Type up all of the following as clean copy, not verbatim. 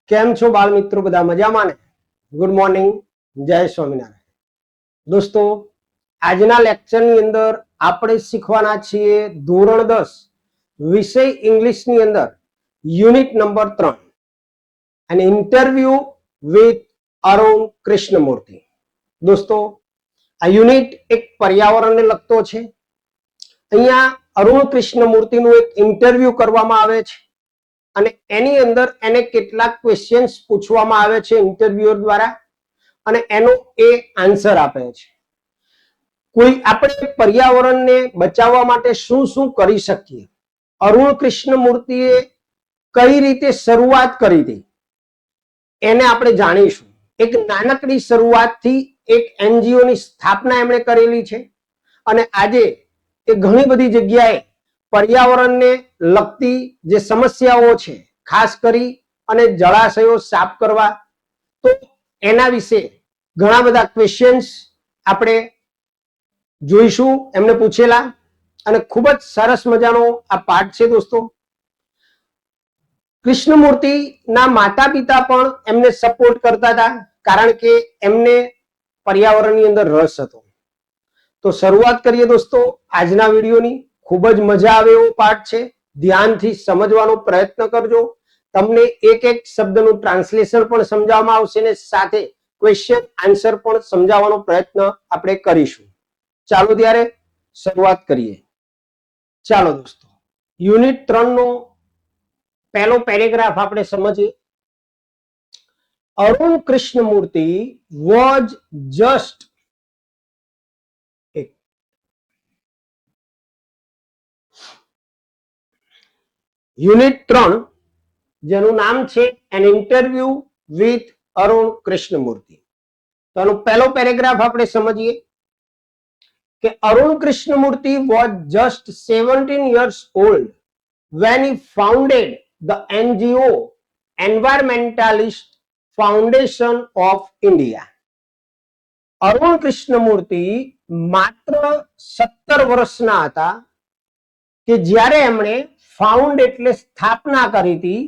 કેમ છો બાળ મિત્રો? બધા મજામાં ને? ગુડ મોર્નિંગ, જય સ્વામિનારાયણ. દોસ્તો, આજના લેક્ચરની અંદર આપણે શીખવાના છીએ ધોરણ 10 વિષય ઇંગ્લિશની અંદર યુનિટ નંબર 3 અને ઇન્ટરવ્યુ વિથ અરુણ કૃષ્ણમૂર્તિ. દોસ્તો, આ યુનિટ એક પર્યાવરણને લગતો છે. અહીંયા અરુણ કૃષ્ણમૂર્તિનું એક ઇન્ટરવ્યુ કરવામાં આવે છે અને એની અંદર એને કેટલાક ક્વેશ્ચન્સ પૂછવામાં આવે છે ઇન્ટરવ્યુઅર દ્વારા અને એનો એ આન્સર આપે છે. કોઈ આપણે પર્યાવરણને બચાવવા માટે શું શું કરી શકીએ, અરુણ કૃષ્ણમૂર્તિએ કઈ રીતે શરૂઆત કરી હતી એને આપણે જાણીશું. એક નાનકડી શરૂઆતથી એક એનજીઓ ની સ્થાપના એમણે કરેલી છે અને આજે એ ઘણી બધી જગ્યાએ પર્યાવરણને લગતી જે સમસ્યાઓ છે, ખાસ કરી અને જળાશયો સાફ કરવા, તો એના વિશે ઘણા બધા ક્વેશ્ચન્સ આપણે જોઈશું એમને પૂછેલા અને ખૂબ જ સરસ મજાનો આ પાઠ છે. દોસ્તો, કૃષ્ણમૂર્તિના માતા પિતા પણ એમને સપોર્ટ કરતા હતા કારણ કે એમને પર્યાવરણની અંદર રસ હતો. તો શરૂઆત કરીએ દોસ્તો આજના વિડીયોની. ખૂબ જ મજા આવે એવો પાઠ છે, ધ્યાનથી સમજવાનો પ્રયત્ન કરજો. તમને એક એક શબ્દનું ટ્રાન્સલેશન પણ સમજાવવામાં આવશે ને સાથે ક્વેશ્ચન આન્સર પણ સમજાવવાનો પ્રયત્ન આપણે કરીશું. ચાલો ત્યારે શરૂઆત કરીએ. ચાલો દોસ્તો, યુનિટ 3 નો પહેલો પેરેગ્રાફ આપણે સમજીએ. Arun Krishnamurthy was just unit 3 જેનું નામ છે an interview with Arun Krishnamurthy. તો આનો પહેલો પેરેગ્રાફ આપણે સમજીએ કે Arun Krishnamurthy was just 17 years old when he founded the NGO Environmentalist Foundation of India. Arun Krishnamurthy માત્ર 17 વર્ષના હતા કે જ્યારે એમણે ફાઉન્ડ એટલે સ્થાપના કરી હતી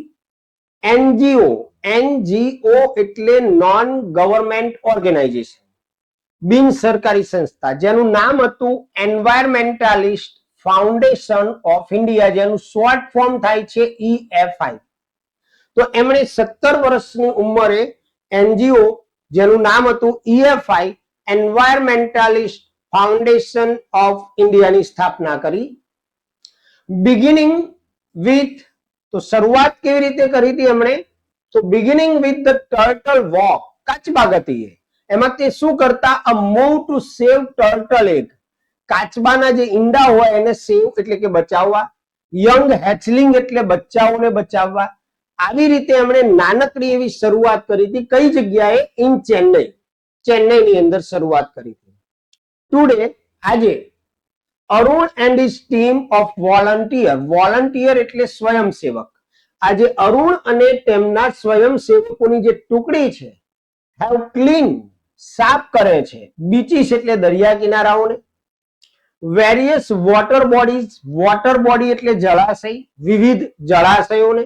એનજીઓ. એનજીઓ એટલે નોન ગવર્મેન્ટ ઓર્ગેનાઇઝેશન, બિન સરકારી સંસ્થા, જેનું નામ હતું એન્વાયરમેન્ટાલિસ્ટ ફાઉન્ડેશન ઓફ ઇન્ડિયા, જેનું શોર્ટ ફોર્મ થાય છે EFI. તો એમણે 17 વર્ષની ઉંમરે એનજીઓ જેનું નામ હતું EFI એન્વાયરમેન્ટાલિસ્ટ ફાઉન્ડેશન ઓફ ઇન્ડિયાની સ્થાપના કરી. બિગિનિંગ વિથ, તો શરૂઆત કેવી રીતે કરી હતી એમણે? તો beginning with the turtle walk, કાચબા ગતિએ. એમાં તે શું કરતા? A move to save turtle egg, કાચબાના જે ઈંડા હોય એને સેવ એટલે કે બચાવવા, યંગ હેચલિંગ એટલે બચ્ચાઓને બચાવવા. આવી રીતે એમણે નાનકડી એવી શરૂઆત કરી હતી. કઈ જગ્યાએ? ઇન ચેન્નઈ, ચેન્નઈની અંદર શરૂઆત કરી હતી. ટુડે, આજે, Arun and his team of volunteer, volunteer એટલે સ્વયંસેવક, આજે અરુણ અને તેમના સ્વયંસેવકોની જે ટુકડી છે હેવ ક્લીન, સાફ કરે છે, બીચીસ એટલે દરિયા કિનારાઓને, various water bodies, water body એટલે જળાશય, વિવિધ જળાશયોને.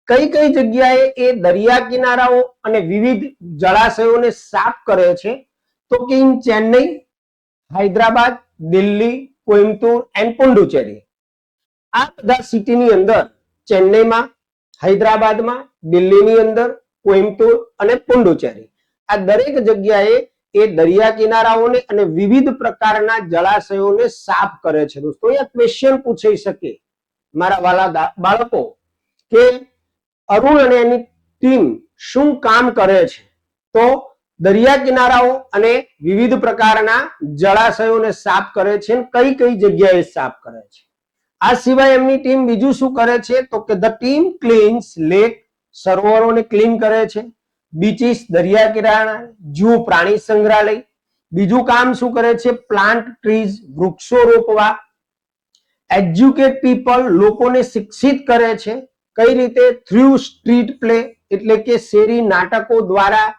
કઈ કઈ જગ્યાએ એ દરિયા કિનારાઓ અને વિવિધ જળાશયોને સાફ કરે છે? તો કે ઇન ચેન્નઈ, હૈદરાબાદ, દિલ્હી, કોઇમ્બતુર એન્ડ પુડુચેરી. આ બધા સિટીની અંદર, ચેન્નઈમાં, હૈદરાબાદમાં, દિલ્હીની અંદર, કોઇમ્બતુર અને પુડુચેરી, આ દરેક જગ્યાએ એ દરિયા કિનારાઓને અને વિવિધ પ્રકારના જળાશયોને સાફ કરે છે. દોસ્તો, અહીંયા ક્વેશ્ચન પૂછાઈ શકે મારા વાલા બાળકો કે અરુણ અને એની ટીમ શું કામ કરે છે? તો દરિયા કિનારાઓ અને વિવિધ પ્રકારના જળાશયોને સાફ કરે છે. કઈ કઈ જગ્યાએ સાફ કરે છે? આ સિવાય એમની ટીમ બીજું શું કરે છે? તો કે ધ ટીમ ક્લીન્સ લેક, સરોવરોને ક્લીન કરે છે, બીચીસ દરિયા કિનારા, જૂ પ્રાણી સંગ્રહાલય. બીજું કામ શું કરે છે? પ્લાન્ટ ટ્રીઝ, વૃક્ષો રોપવા. એજ્યુકેટ પીપલ, લોકોને શિક્ષિત કરે છે. કઈ રીતે? થ્રુ સ્ટ્રીટ પ્લે એટલે કે શેરી નાટકો દ્વારા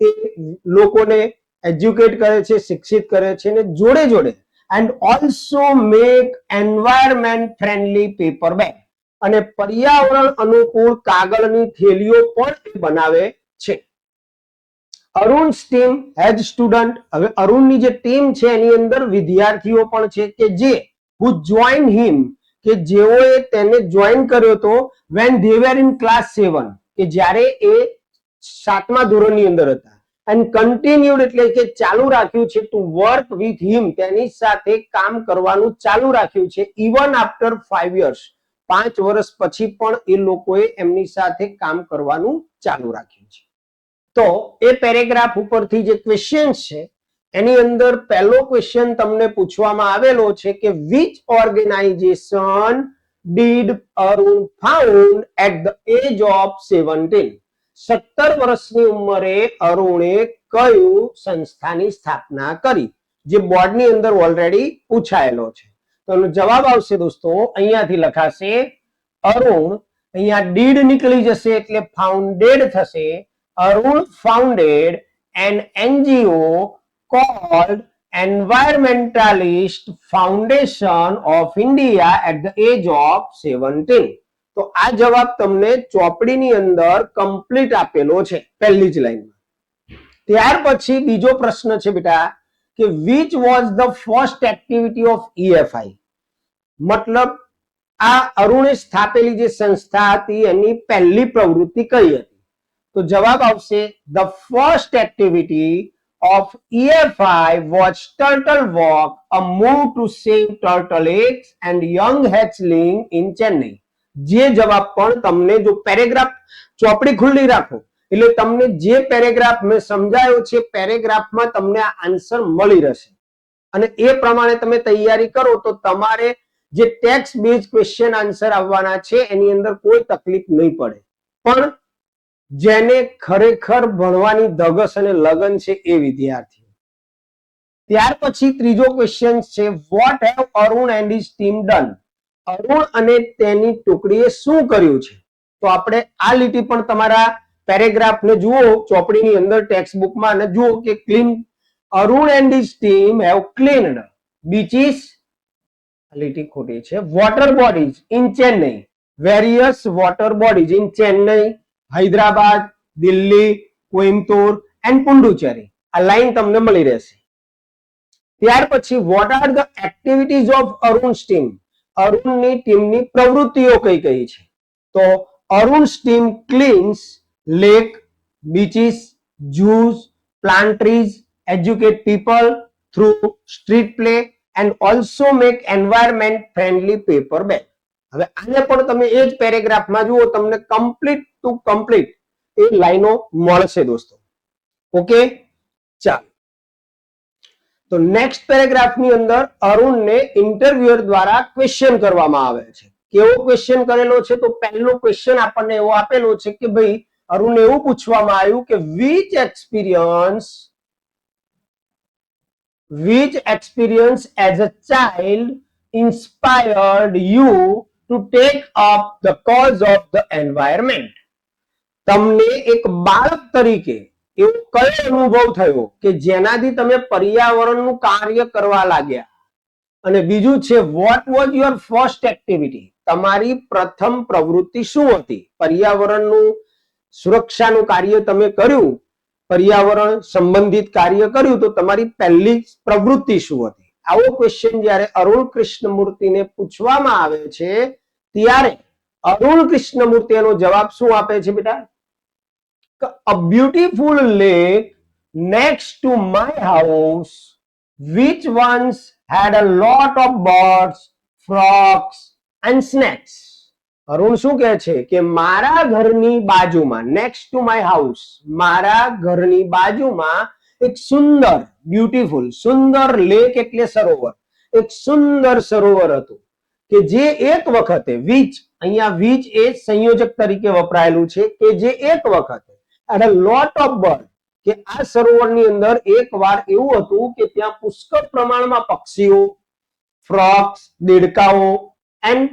એ લોકોને એજ્યુકેટ કરે છે, શિક્ષિત કરે છે. અને જોડે જોડે and also make environment friendly paper bag, અને પર્યાવરણ અનુકૂળ કાગળની થેલીઓ પણ બનાવે છે. અરુણ્સ ટીમ હેઝ સ્ટુડન્ટ, હવે અરુણની જે ટીમ છે એની અંદર વિદ્યાર્થીઓ પણ છે કે જે who joined him, કે જેઓએ તેને જોઈન કર્યો હતો when they were in class 7, કે જ્યારે એ 7મા ધોરણની અંદર હતા, and continued એટલે કે ચાલુ રાખ્યું છે to work with him, તેની સાથે કામ કરવાનું ચાલુ રાખ્યું છે even after 5 years, 5 વર્ષ પછી પણ એ લોકોએ એમની સાથે કામ કરવાનું ચાલુ રાખ્યું છે. તો એ પેરેગ્રાફ ઉપરથી જે ક્વેશ્ચન્સ છે એની અંદર પહેલો ક્વેશ્ચન તમને પૂછવામાં આવેલો છે કે which organization did Arun found at the age of 17? 17 વર્ષની ઉંમરે અરુણે કયું સંસ્થાની સ્થાપના કરી, જે બોર્ડની અંદર ઓલરેડી પૂછાયેલો છે. તો એનો જવાબ આવશે દોસ્તો અહીંયાથી લખાશે અરુણ, અહીંયા ડીડ નીકળી જશે એટલે ફાઉન્ડેડ થશે. Arun founded an NGO called Environmentalist Foundation of India at the age of 17. તો આ જવાબ તમને ચોપડીની અંદર કમ્પ્લીટ આપેલો છે પહેલી જ લાઈનમાં. ત્યાર પછી બીજો પ્રશ્ન છે બેટા કે which was the first activity of EFI, મતલબ આ અરુણે સ્થાપેલી જે સંસ્થા હતી એની પહેલી પ્રવૃત્તિ કઈ હતી? તો જવાબ આવશે the first activity of EFI was turtle walk, a move to save turtle eggs and young hatchling in Chennai. જે જવાબ પણ તમને જો પેરેગ્રાફ ચોપડી ખુલ્લી રાખો એટલે તમને જે પેરેગ્રાફ મેં સમજાયો છે પેરેગ્રાફમાં તમને આ આન્સર મળી રહેશે અને એ પ્રમાણે તમે તૈયારી કરો તો તમારે જે ટેક્સ્ટ બેઝ ક્વેશ્ચન આન્સર આવવાના છે એની અંદર કોઈ તકલીફ નહીં પડે. પણ જેને ખરેખર ભણવાની ધગસ અને લગન છે એ વિદ્યાર્થીઓ. ત્યાર પછી ત્રીજો ક્વેશ્ચન છે what have Arun and his team done? Arun અને તેની ટુકડીએ શું કર્યું છે? તો આપણે આ લીટી પણ તમારા પેરેગ્રાફને જુઓ ચોપડીની અંદર ટેક્સ્ટ બુકમાં અને જુઓ કે clean Arun and his team have cleaned beaches, લીટી ખોટી છે, water bodies in Chennai, various water bodies in Chennai, Hyderabad, Delhi, Coimbatore and Puducherry. આ લાઈન તમને મળી રહેશે. ત્યાર પછી what are the activities of Arun's team? અરુણની ટીમની પ્રવૃત્તિઓ કઈ કઈ છે? તો Arun's team cleans lake, beaches, zoos, plant trees, educate people through street play and also make environment friendly paper bag. હવે આને પણ તમે એ જ પેરેગ્રાફમાં જુઓ તમને કમ્પ્લીટ ટુ કમ્પ્લીટ એ લાઈનો મળશે દોસ્તો. ઓકે, ચાલો. તો નેક્સ્ટ પેરેગ્રાફની અંદર અરુણને ઇન્ટરવ્યુઅર દ્વારા ક્વેશ્ચન કરવામાં આવે છે. કેવો ક્વેશ્ચન કરેલો છે? તો પહેલો ક્વેશ્ચન આપણને એવો આપેલો છે કે ભાઈ અરુણને એવું પૂછવામાં આવ્યું કે which experience as a child inspired you to take up the cause of the environment? તમને એક બાળક તરીકે એવો કયો અનુભવ થયો કે જેનાથી તમે પર્યાવરણનું કાર્ય કરવા લાગ્યા? અને બીજું છે what was your first activity? તમારી પ્રથમ પ્રવૃત્તિ શું હતી? પર્યાવરણનું સુરક્ષાનું કાર્ય તમે કર્યું, પર્યાવરણ સંબંધિત કાર્ય કર્યું તો તમારી પહેલી પ્રવૃત્તિ શું હતી? આવો ક્વેશ્ચન જ્યારે અરુણ કૃષ્ણમૂર્તિને પૂછવામાં આવે છે ત્યારે અરુણ કૃષ્ણમૂર્તિ એનો જવાબ શું આપે છે બેટા? A beautiful lake next to my house which once had a lot of birds, frogs and snakes. Arun શું કહે છે કે મારા ઘરની બાજુમાં, નેક્સ્ટ ટુ માય હાઉસ, મારા ઘરની બાજુમાં એક સુંદર, બ્યુટીફુલ, સુંદર લેક એટલે સરોવર, એક સુંદર સરોવર હતું કે જે એક વખતે વીચ, અહીંયા વીચ એ સંયોજક તરીકે વપરાયેલું છે કે જે એક વખતે had a lot of birds, કે આ સરોવરની અંદર એકવાર એવું હતું કે ત્યાં પુષ્કળ પ્રમાણમાં પક્ષીઓ, ફ્રોગ્સ, દેડકાઓ એન્ડ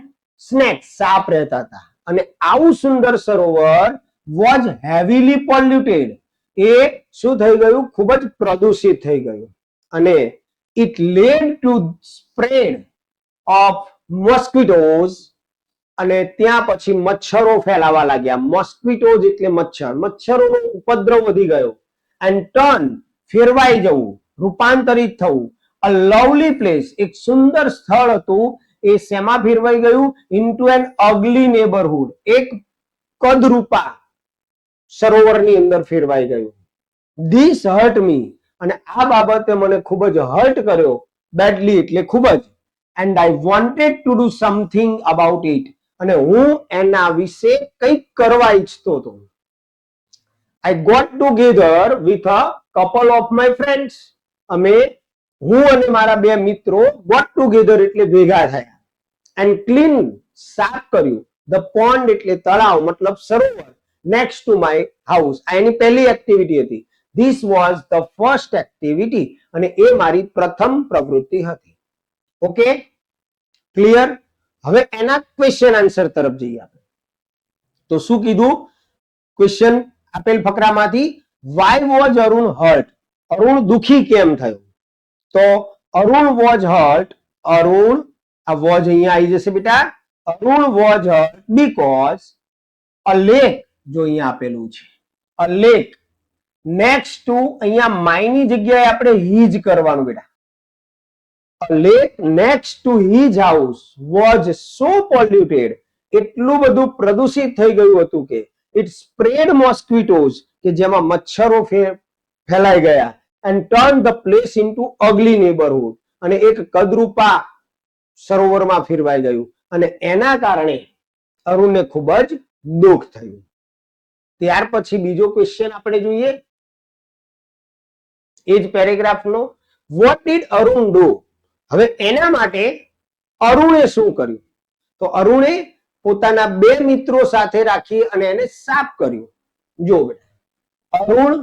સ્નેક્સ, સાપ રહેતા હતા. અને આવું સુંદર સરોવર વોઝ હેવીલી પોલ્યુટેડ, એ શું થઈ ગયું? ખૂબ જ પ્રદૂષિત થઈ ગયું અને it lead two spread of mosquitoes અને ત્યાં પછી મચ્છરો ફેલાવા લાગ્યા. મોસ્કિટોઝ એટલે મચ્છર. મચ્છરોનો ઉપદ્રવ વધી ગયો. એન્ડ ટર્ન, ફેરવાઈ જવું, રૂપાંતરિત થવું. અ લવલી પ્લેસ, એક સુંદર સ્થળ હતું, એ શેમાં ફેરવાઈ ગયું? ઇન્ટુ એન અગલી નેબરહુડ, એક કદરૂપા સરોવરની અંદર ફેરવાઈ ગયું. ધીસ હર્ટ મી, અને આ બાબતે મને ખૂબ જ હર્ટ કર્યો. બેડલી એટલે ખૂબ જ. And I wanted to do something about it, અને હું એના વિશે કંઈક કરવા ઈચ્છતો હતો. I got together with a couple of my friends, હું અને મારા બે મિત્રો ગોટ ટુગેધર એટલે ભેગા થયા. એન્ડ ક્લીન, સાફ કર્યું. ધ પોન્ડ એટલે તળાવ, મતલબ સરોવર. નેક્સ્ટ ટુ માય હાઉસ, આ એની પહેલી એક્ટિવિટી હતી. This was the first activity, અને એ મારી પ્રથમ પ્રવૃત્તિ હતી. Okay, clear? હવે એના ક્વેશ્ચન આન્સર તરફ જઈએ આપણે. તો શું કીધું? ક્વેશ્ચન આપેલ ફકરામાંથી, why was Arun hurt? Arun દુખી કેમ થયો? તો અરુણ વોઝ હર્ટ, અરુણ, આ વોઝ અહીંયા આવી જશે બેટા. Arun was hurt because a lake, જો અહીંયા આપેલું છે અ લેક નેક્સ્ટ ટુ, અહીંયા માયની જગ્યાએ આપણે હીજ કરવાનું બેટા. A lake next to his house was so polluted, એટલું બધું પ્રદૂષિત થઈ ગયું હતું કે it spread mosquitoes, કે જેમાં મચ્છરો ફેલાઈ ગયા, and turned the place into ugly neighborhood, અને એક કદરૂપા સરોવરમાં ફેરવાઈ ગયું, અને એના કારણે અરુણને ખૂબ જ દુઃખ થયું. ત્યાર પછી બીજો ક્વેશ્ચન આપણે જોઈએ એ જ પેરેગ્રાફનો. What did Arun do? હવે એના માટે અરુણે શું કર્યું? તો અરુણે પોતાના બે મિત્રો સાથે રાખી અને એને સાફ કર્યું. જો Arun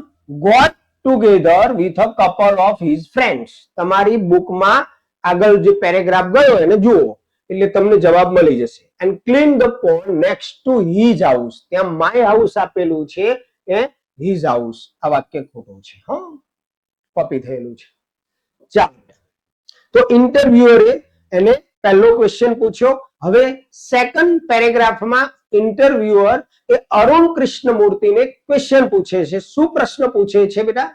got together with a couple of his friends. તમારી બુકમાં આગળ જે પેરેગ્રાફ ગયો એને જુઓ એટલે તમને જવાબ મળી જશે. And clean the pond next to his house, ત્યાં માય હાઉસ આપેલું છે, એ હિઝ હાઉસ. આ વાક્ય ખોટું છે, હા, કોપી થયેલું છે. ચાલો, તો ઇન્ટરવ્યુઅરે એને પહેલો ક્વેશ્ચન પૂછ્યો. હવે સેકન્ડ પેરેગ્રાફમાં ઇન્ટરવ્યુઅર એ અરુણ કૃષ્ણમૂર્તિને ક્વેશ્ચન પૂછે છે. શું પ્રશ્ન પૂછે છે બેટા?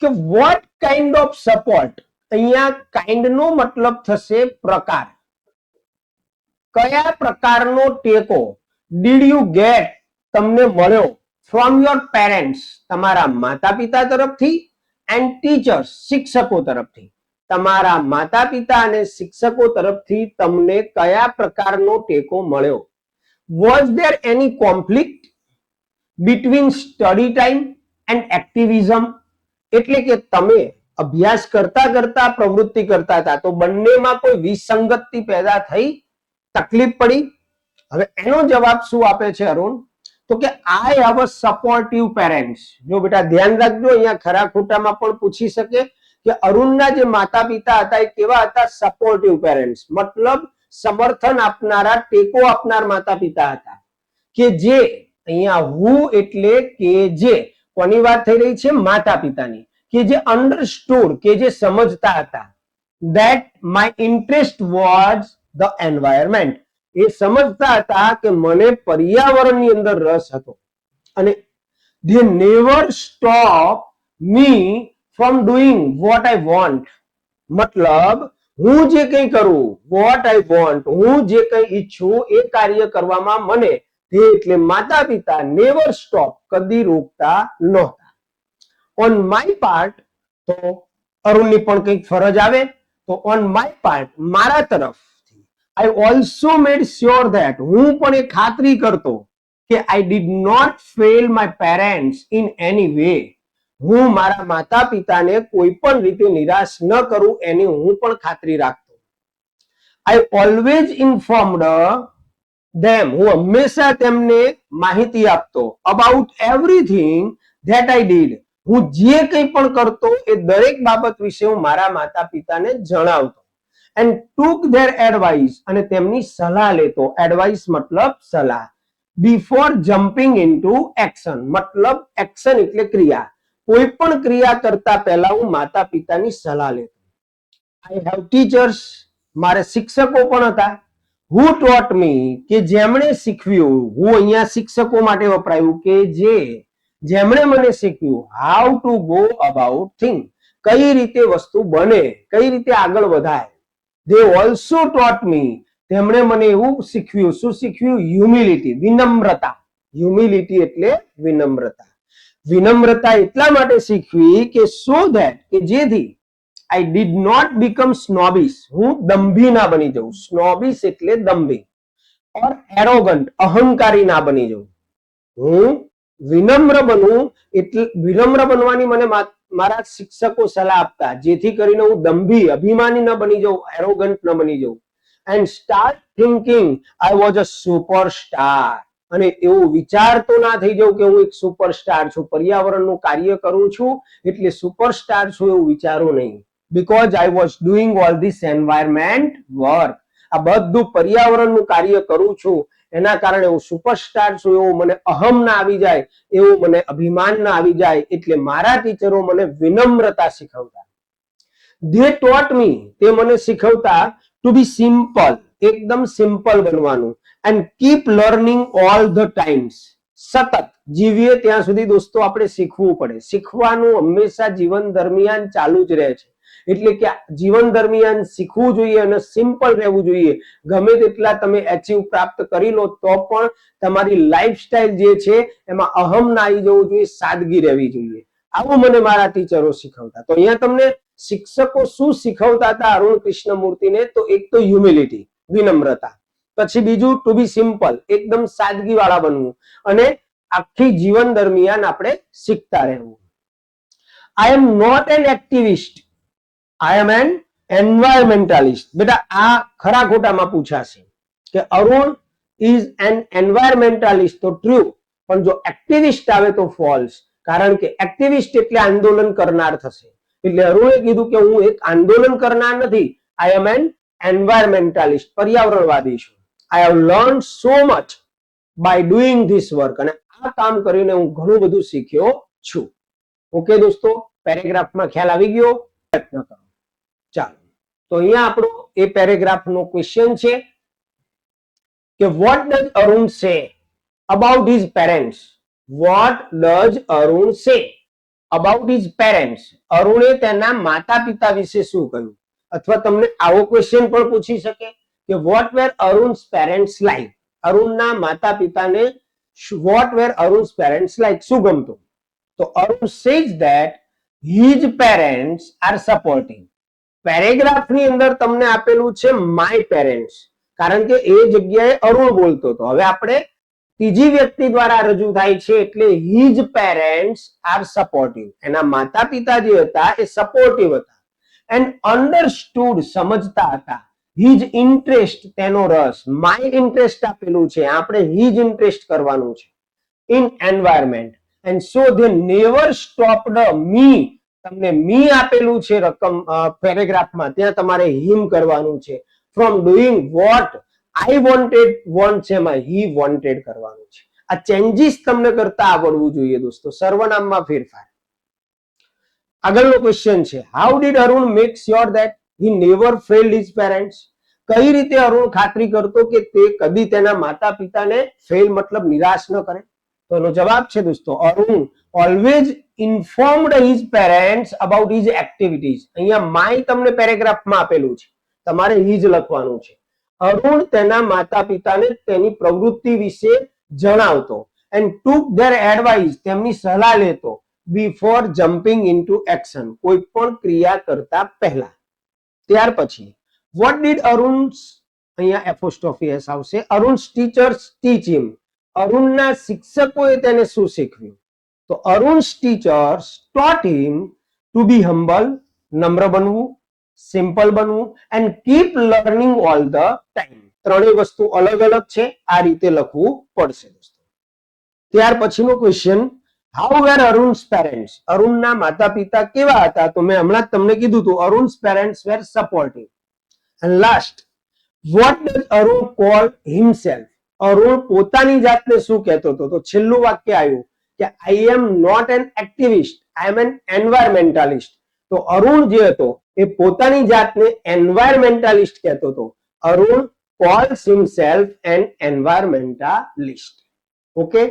કે વોટ કાઇન્ડ ઓફ સપોર્ટ, અહીંયા કાઇન્ડ નો મતલબ થશે પ્રકાર. કયા પ્રકારનો ટેકો ડીડ યુ ગેટ, તમને મળ્યો, ફ્રોમ યોર પેરેન્ટ્સ, તમારા માતા પિતા તરફથી, એન્ડ ટીચર્સ, શિક્ષકો તરફથી. તમારા માતા પિતા અને શિક્ષકો તરફથી તમને કયા પ્રકારનો ટેકો મળ્યો? Was there any conflict between study time and activism, એટલે કે તમે અભ્યાસ કરતા કરતા પ્રવૃત્તિ કરતા હતા તો બંનેમાં કોઈ વિસંગતિ પેદા થઈ, તકલીફ પડી? હવે એનો જવાબ શું આપે છે અરુણ? તો કે I have a supportive parents. જો બેટા ધ્યાન રાખજો, અહીંયા ખરા ખોટામાં પણ પૂછી શકે કે અરુણના જે માતા પિતા હતા એ કેવા હતા? સપોર્ટિવ પેરેન્ટ્સ, મતલબ સમર્થન આપનારા, ટેકો આપનાર માતા પિતા હતા. કે જે અહીંયા હુ એટલે કે જે, કોની વાત થઈ રહી છે? માતા પિતાની. કે જે અન્ડરસ્ટુડ, કે જે સમજતા હતા. That my interest was the environment, એ સમજતા હતા કે મને પર્યાવરણની અંદર રસ હતો. અને they never stop me from doing what I want, મતલબ હું જે કંઈ કરું, what I want, હું જે કંઈ ઈચ્છું એ કાર્ય કરવામાં મને, તે એટલે માતા પિતા, નેવર સ્ટોપ, કદી રોકતા નહોતા. ઓન માય પાર્ટ, તો અરુણની પણ કંઈક ફરજ આવે, તો ઓન માય પાર્ટ, મારા તરફથી, I also made sure that, હું પણ એ ખાતરી કરતો કે I did not fail my parents in any way, હું મારા માતા પિતાને કોઈ પણ રીતે નિરાશ ન કરું એની હું પણ ખાતરી રાખતો. આઈ ઓલવેઝ ઇન્ફોર્મડ ધેમ, હું હંમેશા તેમને માહિતી આપતો. About everything that I did, હું જે કંઈ પણ કરતો એ દરેક બાબત વિશે હું મારા માતા પિતાને જણાવતો. એન્ડ ટુક ધેર એડવાઇસ, અને તેમની સલાહ લેતો. એડવાઇસ મતલબ સલાહ. બિફોર જમ્પિંગ ઇનટુ એક્શન, મતલબ એક્શન એટલે ક્રિયા. કોઈ પણ ક્રિયા કરતા પહેલા હું માતા પિતાની સલાહ લેતો. આઈ હેવ ટીચર્સ, મારે શિક્ષકો પણ હતા. હુ ટોટ મી કે જેમણે શીખવ્યું, હું અહીંયા શિક્ષકો માટે વપરાયું કે જેમણે મને શીખવ્યું how to go about thing, કઈ રીતે વસ્તુ બને, કઈ રીતે આગળ વધાય. they also taught me, તેમણે મને એવું શીખવ્યું, શું શીખવ્યું? હ્યુમિલિટી, વિનમ્રતા. હ્યુમિલિટી એટલે વિનમ્રતા. વિનમ્રતા એટલા માટે શીખવી કે સો ધેટ, કે જેથી I did not become snobbish, હું દંભી ના બની જાઉં. સ્નોબિશ એટલે દંભી, or arrogant, અહંકારી ના બની જાઉં. હું વિનમ્ર બનવું, એટલે વિનમ્ર બનવાની મને મારા શિક્ષકો સલાહ આપતા, જેથી કરીને હું દંભી, અભિમાની ન બની જાઉં, એરોગન્ટ ન બની જાઉં. And start thinking I was a superstar, અને એવું વિચારતો ના થઈ જાઉં કે હું એક સુપરસ્ટાર છું, પર્યાવરણનું કાર્ય કરું છું એટલે સુપરસ્ટાર છું, એવું વિચારું નહીં. because I was doing all this environment work, આ બધું પર્યાવરણનું કાર્ય કરું છું એના કારણે હું સુપરસ્ટાર છું એવું મને અહમ ના આવી જાય, એવું મને અભિમાન ના આવી જાય. એટલે મારા ટીચરો મને વિનમ્રતા શીખવતા. they taught me, તે મને શીખવતા to be simple, એકદમ સિમ્પલ બનવાનું. and keep learning all the times, સતત જીવીએ ત્યાં સુધી દોસ્તો આપણે શીખવું પડે. શીખવાનું હંમેશા જીવન દરમિયાન ચાલુ જ રહે છે. એટલે કે જીવન દરમિયાન શીખવું જોઈએ અને સિમ્પલ રહેવું જોઈએ. ગમે તેટલા તમે એચીવ પ્રાપ્ત કરી લો તો પણ તમારી લાઈફસ્ટાઈલ જે છે એમાં અહમ ના આવી જવું જોઈએ, સાદગી રહેવી જોઈએ. આવું મને મારા ટીચરો શીખવતા. તો અહીંયા તમને શિક્ષકો શું શીખવતા હતા અરુણ કૃષ્ણમૂર્તિને? તો એક તો હ્યુમિલિટી, વિનમ્રતા. પછી બીજું ટુ બી સિમ્પલ, એકદમ સાદગી વાળા બનવું, અને આખી જીવન દરમિયાન આપણે શીખતા રહેવું. I am not an activist, I am an environmentalist. બેટા આ ખરા ખોટામાં પૂછાશે કે અરુણ ઇઝ એન એન્વાયરમેન્ટાલિસ્ટ, તો ટ્રુ, પણ જો એક્ટિવિસ્ટ આવે તો ફોલ્સ. કારણ કે એક્ટિવિસ્ટ એટલે આંદોલન કરનાર થશે. એટલે અરુણે કીધું કે હું એક આંદોલન કરનાર નથી, આઈ એમ એન એન્વાયરમેન્ટાલિસ્ટ, પર્યાવરણવાદી છું. I have learn so much bye doing this work, અને આ કામ કરીને હું ઘણું બધું શીખ્યો છું. ઓકે દોસ્તો, પેરેગ્રાફમાં ખ્યાલ આવી ગયો? પ્રયત્ન કરો. ચાલો, તો અહીંયા આપણો એ પેરેગ્રાફનો ક્વેશ્ચન છે કે vote does Arun say about his parents? Vote does Arun say about his parents? અરુણે તેના માતા પિતા વિશે શું કહ્યું? અથવા તમને આવો ક્વેશ્ચન પણ પૂછી શકે કે what were Arun's parents like? અરુણના માતા પિતાને what were Arun's parents like, શું ગમતું? તો Arun says that his parents are supporting. પેરેગ્રાફની અંદર તમને આપેલું છે માય પેરેન્ટ્સ, કારણ કે એ જગ્યાએ અરુણ બોલતો હતો. હવે આપણે ત્રીજી વ્યક્તિ દ્વારા રજૂ થાય છે એટલે હિઝ પેરેન્ટ્સ આર સપોર્ટિવ. એના માતા પિતા જે હતા એ સપોર્ટિવ હતા. એન્ડ અન્ડરસ્ટુડ, સમજતા હતા. હિઝ ઇન્ટરેસ્ટ, તેનો રસ. માય ઇન્ટરેસ્ટ આપેલું છે, આપણે હિઝ ઇન્ટરેસ્ટ કરવાનું છે in environment. And so they never stopped me, તમને મી આપેલું છે રકમ પેરેગ્રાફમાં, ત્યાં તમારે હિમ કરવાનું છે. From doing what I wanted, want છે એમાં હી વોન્ટેડ કરવાનું છે. આ ચેન્જીસ તમને કરતા આવડવું જોઈએ દોસ્તો, સર્વનામમાં ફેરફાર. આગળનો ક્વેશ્ચન છે how did Arun make sure that he never failed his parents? કઈ રીતે અરુણ ખાતરી કરતો કે તે કદી તેના માતા પિતાને ફેલ મતલબ નિરાશ ન કરે? તો એનો જવાબ છે દોસ્તો Arun always informed his parents about his activities. અહીંયા માય તમને પેરેગ્રાફમાં આપેલું છે, તમારે હિઝ લખવાનું છે. અરુણ તેના માતા પિતાને તેની પ્રવૃત્તિ વિશે જણાવતો. એન્ડ ટુક ધેર એડવાઇસ, તેમની સલાહ લેતો. બિફોર જમ્પિંગ ઇનટુ એક્શન, કોઈ પણ ક્રિયા કરતા પહેલા. ત્યાર પછી વોટ ડીડ અરુણ, અહીંયા એપોસ્ટ્રોફી એસ આવશે, અરુણ્સ ટીચર્સ ટીચ હિમ? અરુણના શિક્ષકોએ તેને શું શીખવ્યું? તો Arun's teachers taught him to be humble, નમ્ર બનવું, સિમ્પલ બનવું, and keep learning all the time. ત્રણેય વસ્તુ અલગ અલગ છે, આ રીતે લખવું પડશે દોસ્તો. ત્યાર પછીનો question how were Arun's parents? અરુણના માતા પિતા કેવા હતા? તો મેં હમણાં જ તમને કીધું હતું Arun's parents were supportive. And last what does Arun call himself? Arun પોતાની જાતને શું કહેતો હતો? તો છેલ્લું વાક્ય આવ્યું કે I am not an activist, I am an environmentalist. તો અરુણ જે હતો એ પોતાની જાતને એન્વાયરમેન્ટાલિસ્ટ કહેતો હતો. Arun calls himself an environmentalist. Okay,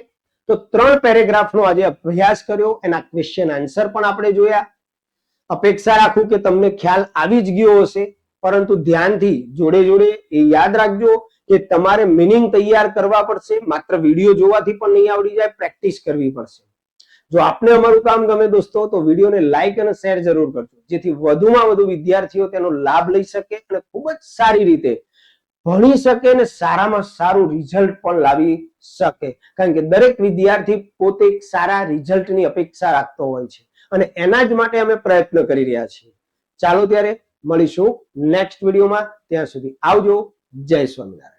તો 3 પેરેગ્રાફનો આજે અભ્યાસ કર્યો, એના ક્વેશ્ચન આન્સર પણ આપણે જોયા. અપેક્ષા રાખું કે તમને ખ્યાલ આવી જ ગયો હશે, પરંતુ ધ્યાનથી જોડે જોડે એ યાદ રાખજો કે તમારે મિનિંગ તૈયાર કરવા પડશે. માત્ર વિડીયો જોવાથી પણ નહીં આવડી જાય, પ્રેક્ટિસ કરવી પડશે. જો આપને અમારું કામ ગમે દોસ્તો તો વિડીયોને લાઈક અને શેર જરૂર કરજો, જેથી વધુમાં વધુ વિદ્યાર્થીઓ તેનો લાભ લઈ શકે અને ખૂબ જ સારી રીતે ભણી શકે અને સારામાં સારું રિઝલ્ટ પણ લાવી શકે. કારણ કે દરેક વિદ્યાર્થી પોતે એક સારા રિઝલ્ટની અપેક્ષા રાખતો હોય છે અને એના જ માટે અમે પ્રયત્ન કરી રહ્યા છીએ. ચાલો ત્યારે મળીશું નેક્સ્ટ વિડીયોમાં. ત્યાં સુધી આવજો. જય સ્વામિનારાયણ.